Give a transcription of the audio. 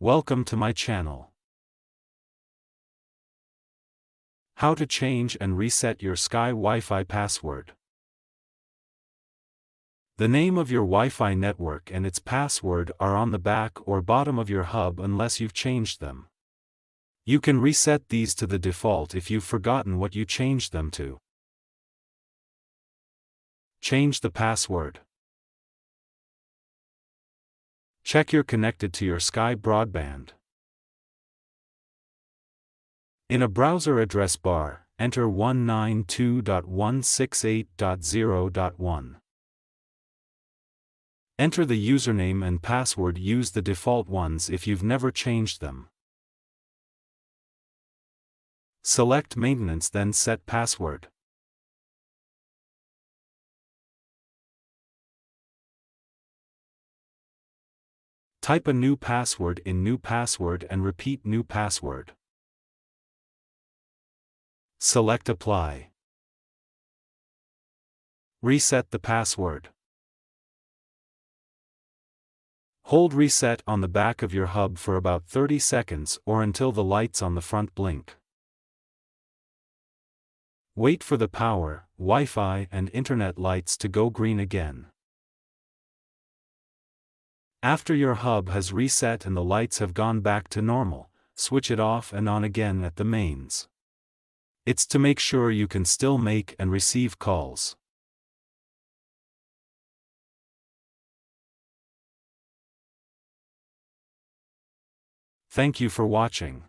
Welcome to my channel. How to change and reset your Sky Wi-Fi password. The name of your Wi-Fi network and its password are on the back or bottom of your hub unless you've changed them. You can reset these to the default if you've forgotten what you changed them to. Change the password. Check you're connected to your Sky broadband. In a browser address bar, enter 192.168.0.1. Enter the username and password. Use the default ones if you've never changed them. Select Maintenance, then Set Password. Type a new password in New Password and repeat New Password. Select Apply. Reset the password. Hold Reset on the back of your hub for about 30 seconds or until the lights on the front blink. Wait for the power, Wi-Fi and internet lights to go green again. After your hub has reset and the lights have gone back to normal, switch it off and on again at the mains. It's to make sure you can still make and receive calls. Thank you for watching.